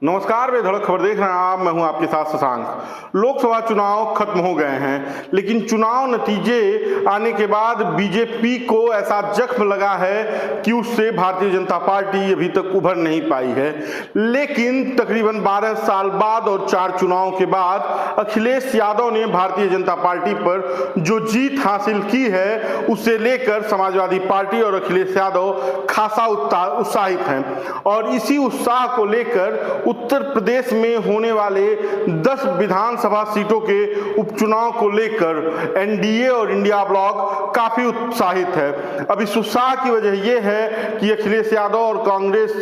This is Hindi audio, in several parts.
नमस्कार, वे धड़क खबर देख रहे हैं आप। मैं हूं आपके साथ शशांक। लोकसभा चुनाव खत्म हो गए हैं, लेकिन चुनाव नतीजे आने के बाद बीजेपी को ऐसा जख्म लगा है कि उससे भारतीय जनता पार्टी अभी तक उभर नहीं पाई है। लेकिन तकरीबन 12 साल बाद और 4 चुनाव के बाद अखिलेश यादव ने भारतीय जनता पार्टी पर जो जीत हासिल की है, उसे लेकर समाजवादी पार्टी और अखिलेश यादव खासा उत्साहित हैं। और इसी उत्साह को लेकर उत्तर प्रदेश में होने वाले 10 विधानसभा सीटों के उपचुनाव को लेकर एनडीए और इंडिया ब्लॉक काफी उत्साहित है। अब इस उत्साह की वजह यह है कि अखिलेश यादव और कांग्रेस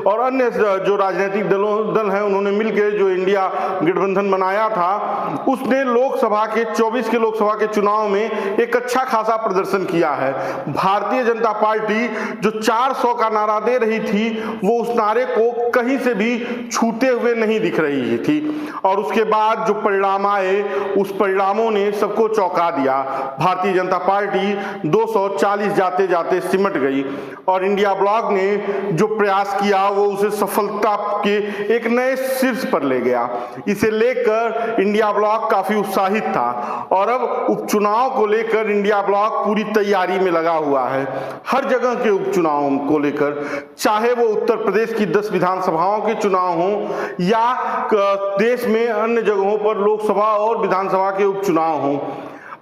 और अन्य जो राजनीतिक दल हैं, उन्होंने मिलकर जो इंडिया गठबंधन बनाया था, उसने लोकसभा के 24 के लोकसभा के चुनाव में एक अच्छा खासा प्रदर्शन किया है। भारतीय जनता पार्टी जो 400 का नारा दे रही थी, वो उस नारे को कहीं से भी छूते हुए नहीं दिख रही थी। और उसके बाद जो परिणाम आए, उस परिणामों ने सबको चौंका दिया। भारतीय जनता पार्टी 240 जाते जाते सिमट गई और इंडिया ब्लॉक ने जो प्रयास किया वो उसे सफलता के एक नए शीर्ष पर ले गया। इसे लेकर इंडिया ब्लॉक काफी उत्साहित था और अब उपचुनाव को लेकर इंडिया ब्लॉक पूरी तैयारी में लगा हुआ है। हर जगह के उपचुनाव को लेकर, चाहे वो उत्तर प्रदेश की 10 विधानसभाओं के चुनाव हो या देश में अन्य जगहों पर लोकसभा और विधानसभा के उपचुनाव हो।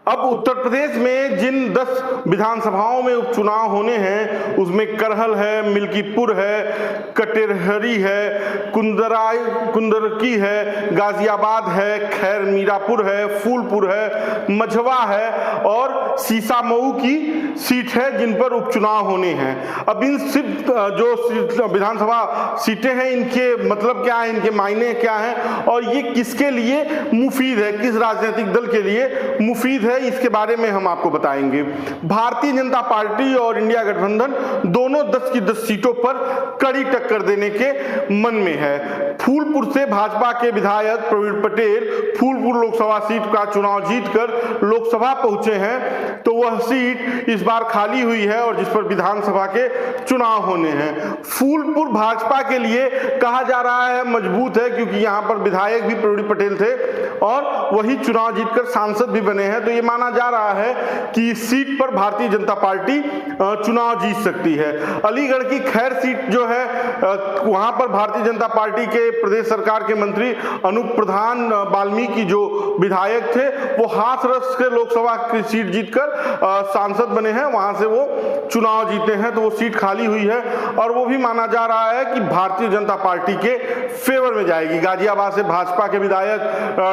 अब उत्तर प्रदेश में जिन 10 विधानसभाओं में उपचुनाव होने हैं, उसमें करहल है, मिल्कीपुर है, कटेहरी है, कुंदरकी है, गाजियाबाद है, खैर मीरापुर है, फूलपुर है, मझवा है और सीसामऊ की सीट है जिन पर उपचुनाव होने हैं। अब इन सिर्फ जो विधानसभा सीटें हैं, इनके मतलब क्या है, इनके मायने क्या हैं और ये किसके लिए मुफीद है, किस राजनीतिक दल के लिए मुफीद है, इसके बारे में हम आपको बताएंगे। भारतीय जनता पार्टी और इंडिया गठबंधन दोनों 10 की 10 सीटों पर कड़ी टक्कर देने के मन में है। फूलपुर से भाजपा के विधायक प्रवीण पटेल फूलपुर लोकसभा सीट का चुनाव जीतकर लोकसभा पहुंचे हैं, तो वह सीट इस बार खाली हुई है और जिस पर विधानसभा के चुनाव होने हैं। फूलपुर भाजपा के लिए कहा जा रहा है मजबूत है, क्योंकि यहां पर विधायक भी प्रवीण पटेल थे और वही चुनाव जीतकर सांसद भी बने हैं। तो ये माना जा रहा है कि इस सीट पर भारतीय जनता पार्टी चुनाव जीत सकती है। अलीगढ़ की खैर सीट जो है, वहां पर भारतीय जनता पार्टी के प्रदेश सरकार के मंत्री अनूप प्रधान वाल्मीकि जो विधायक थे, वो हाथरस के लोकसभा की सीट जीतकर सांसद बने हैं, वहां से वो चुनाव जीते हैं, तो वो सीट खाली हुई है और वो भी माना जा रहा है कि भारतीय जनता पार्टी के फेवर में जाएगी। गाजियाबाद से भाजपा के विधायक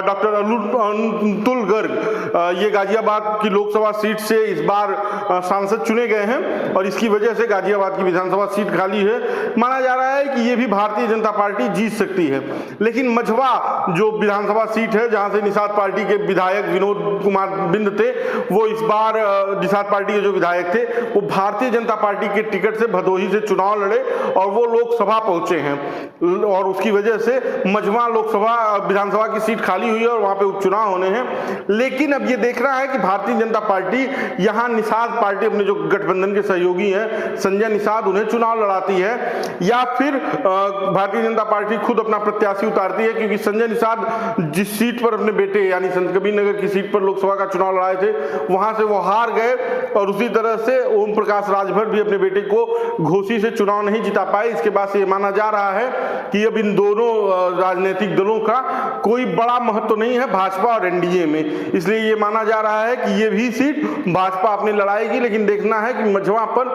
डॉक्टर अतुल गर्ग ये गाजियाबाद की लोकसभा सीट से इस बार सांसद चुने गए हैं और इसकी वजह से गाजियाबाद की विधानसभा सीट खाली है। माना जा रहा है कि ये भी भारतीय जनता पार्टी जीत सकती है। लेकिन मझवा जो विधानसभा सीट है, जहां से निषाद पार्टी के विधायक विनोद कुमार बिंद थे, वो इस बार निषाद पार्टी के जो विधायक थे, वो भारतीय जनता पार्टी के टिकट से भदोही से चुनाव लड़े और वो लोकसभा पहुंचे हैं और उसकी वजह से मझवा लोकसभा विधानसभा की सीट खाली हुई है और वहां पे उपचुनाव होने हैं। लेकिन अब ये देखना है कि भारतीय जनता पार्टी यहां निषाद पार्टी, अपने जो गठबंधन के सहयोगी हैं संजय निषाद, उन्हें चुनाव लड़ाती है या फिर भारतीय जनता पार्टी खुद अपना प्रत्याशी उतारती है। क्योंकि संजय निषाद जिस सीट पर अपने बेटे यानी संत कबीर नगर की सीट पर लोकसभा का चुनाव लड़ाए थे, वहां से वो हार गए और उसी तरह से ओम प्रकाश राजभर भी अपने बेटे को घोसी से चुनाव नहीं जिता पाए। इसके बाद से ये माना जा रहा है कि अब इन दोनों राजनीतिक दलों का कोई बड़ा महत्व नहीं है भाजपा और एनडीए में, इसलिए ये माना जा रहा है कि ये भी सीट भाजपा अपनी लड़ाएगी। लेकिन देखना है कि मझवा पर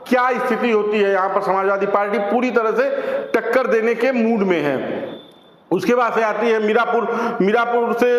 क्या स्थिति होती है। यहां पर समाजवादी पार्टी पूरी तरह से टक्कर देने के मूड में है। उसके बाद से आती है मीरापुर से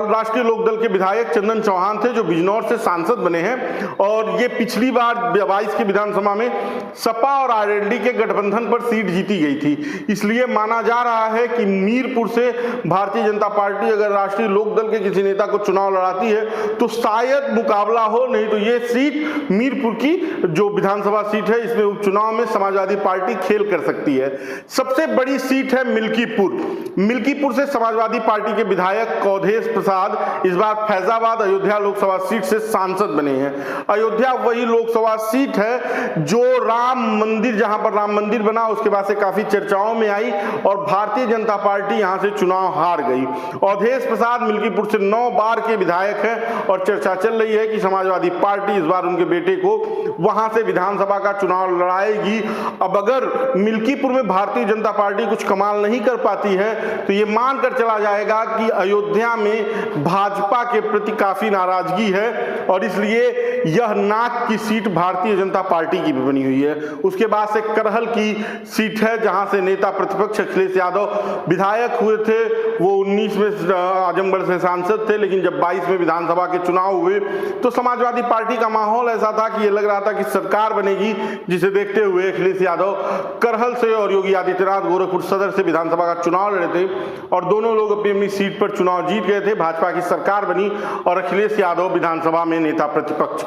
राष्ट्रीय लोकदल के विधायक चंदन चौहान थे, जो बिजनौर से सांसद बने हैं और ये पिछली बार 22 की विधानसभा में सपा और आरएलडी के गठबंधन पर सीट जीती गई थी। इसलिए माना जा रहा है कि मीरपुर से भारतीय जनता पार्टी अगर राष्ट्रीय लोकदल के किसी नेता को चुनाव लड़ाती है तो शायद मुकाबला हो, नहीं तो ये सीट मीरपुर की जो विधानसभा सीट है, इसमें उपचुनाव में समाजवादी पार्टी खेल कर सकती है। सबसे बड़ी सीट है है मिल्कीपुर से समाजवादी पार्टी के विधायक अवधेश प्रसाद इस बार फैजाबाद अयोध्या लोकसभा सीट से सांसद बने हैं। अयोध्या वही लोकसभा सीट है जो राम मंदिर, जहां पर राम मंदिर बना उसके बाद से काफी चर्चाओं में आई और भारतीय जनता पार्टी यहां से चुनाव हार गई। अवधेश प्रसाद मिल्कीपुर से 9 बार के विधायक हैं और चर्चा चल रही है कि समाजवादी पार्टी इस बार उनके बेटे को वहां से विधानसभा का चुनाव लड़ाएगी। अब अगर मिल्कीपुर में भारतीय जनता पार्टी कुछ कमाल नहीं कर पाती है तो ये मानकर चला जाएगा कि अयोध्या में भाजपा के प्रति काफी नाराजगी है और इसलिए यह नाक की सीट भारतीय जनता पार्टी की भी बनी हुई है। उसके बाद से करहल की सीट है जहां से नेता प्रतिपक्ष अखिलेश यादव विधायक हुए थे। वो 19 में आजमगढ़ से सांसद थे, लेकिन जब 22 में विधानसभा के चुनाव हुए तो समाजवादी पार्टी का माहौल ऐसा था कि ये लग रहा था कि सरकार बनेगी, जिसे देखते हुए अखिलेश यादव करहल से और योगी आदित्यनाथ गोरखपुर सदर से विधानसभा का चुनाव लड़े थे और दोनों लोग अपनी अपनी सीट पर चुनाव जीत गए थे। भाजपा की सरकार बनी और अखिलेश यादव विधानसभा में नेता प्रतिपक्ष।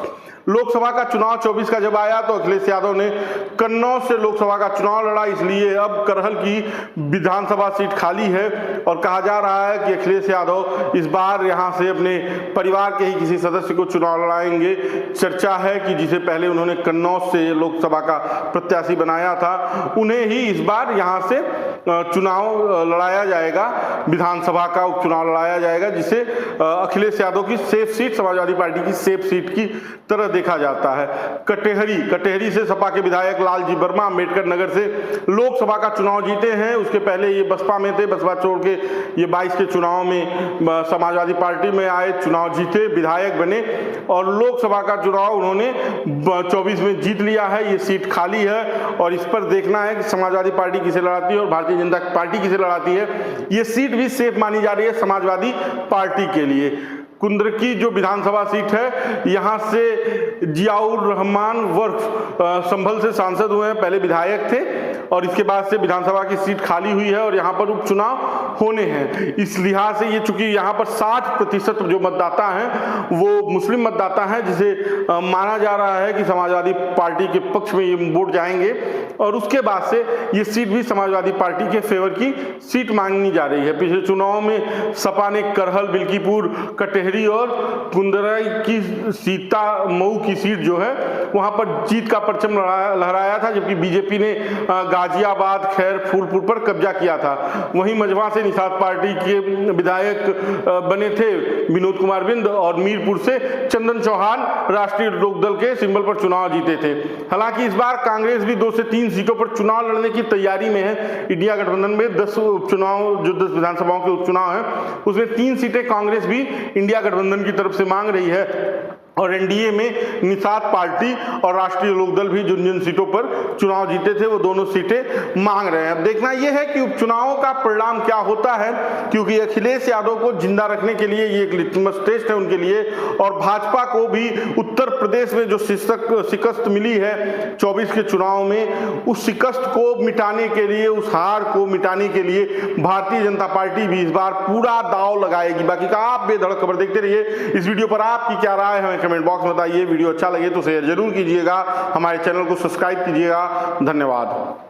लोकसभा का चुनाव 24 का जब आया तो अखिलेश यादव ने कन्नौज से लोकसभा का चुनाव लड़ा, इसलिए अब करहल की विधानसभा सीट खाली है और कहा जा रहा है कि अखिलेश यादव इस बार यहां से अपने परिवार के ही किसी सदस्य को चुनाव लड़ाएंगे। चर्चा है कि जिसे पहले उन्होंने कन्नौज से लोकसभा का प्रत्याशी बनाया था, उन्हें ही इस बार यहां से चुनाव लड़ाया जाएगा, विधानसभा का उपचुनाव लड़ाया जाएगा, जिसे अखिलेश यादव की सेफ सीट, समाजवादी पार्टी की सेफ सीट की तरह देखा जाता है। कटेहरी से सपा के विधायक लालजी वर्मा अम्बेडकर नगर से लोकसभा का चुनाव जीते हैं। उसके पहले ये बसपा में थे, बसपा छोड़ के ये 22 के चुनाव में समाजवादी पार्टी में आए, चुनाव जीते, विधायक बने और लोकसभा का चुनाव उन्होंने 24 में जीत लिया है। ये सीट खाली है और इस पर देखना है कि समाजवादी पार्टी किसे लड़ाती है और भारतीय जनता पार्टी किसे लड़ाती है। ये सीट भी सेफ मानी जा रही है समाजवादी पार्टी के लिए। कुंद्र की जो विधानसभा सीट है, यहाँ से जियाउर रहमान वर्फ संभल से सांसद हुए हैं, पहले विधायक थे और इसके बाद से विधानसभा की सीट खाली हुई है और यहाँ पर उपचुनाव होने हैं। इस लिहाज से ये चूंकि यहाँ पर 60% जो मतदाता हैं वो मुस्लिम मतदाता हैं, जिसे माना जा रहा है कि समाजवादी पार्टी के पक्ष में ये वोट जाएंगे और उसके बाद से ये सीट भी समाजवादी पार्टी के फेवर की सीट मांगनी जा रही है। पिछले चुनाव में सपा ने करहल, बिल्कीपुर, कटेहरी और कुंदराई की सीता मऊ की सीट जो है वहां पर जीत का परचम लहराया था, जबकि बीजेपी ने गाजियाबाद, खैर, फूलपुर पर कब्जा किया था। वहीं मझवा से निषाद पार्टी के विधायक बने थे विनोद कुमार बिंद और मीरपुर से चंदन चौहान राष्ट्रीय लोकदल के सिंबल पर चुनाव जीते थे। हालांकि इस बार कांग्रेस भी 2 से 3 सीटों पर चुनाव लड़ने की तैयारी में है। इंडिया गठबंधन में 10 उपचुनाव, जो 10 विधानसभाओं के उपचुनाव है, उसमें 3 सीटें कांग्रेस भी इंडिया गठबंधन की तरफ से मांग रही है और एनडीए में निषाद पार्टी और राष्ट्रीय लोकदल भी जिन सीटों पर चुनाव जीते थे वो दोनों सीटें मांग रहे हैं। अब देखना यह है कि उपचुनावों का परिणाम क्या होता है, क्योंकि अखिलेश यादव को जिंदा रखने के लिए ये एक लिटमस टेस्ट है उनके लिए और भाजपा को भी उत्तर प्रदेश में जो शिकस्त मिली है 24 के चुनाव में, उस शिकस्त को मिटाने के लिए, उस हार को मिटाने के लिए भारतीय जनता पार्टी भी इस बार पूरा दांव लगाएगी। बाकी का आप बेधड़क खबर देखते रहिए। इस वीडियो पर आपकी क्या राय है कमेंट बॉक्स में बताइए। वीडियो अच्छा लगे तो शेयर जरूर कीजिएगा, हमारे चैनल को सब्सक्राइब कीजिएगा। धन्यवाद।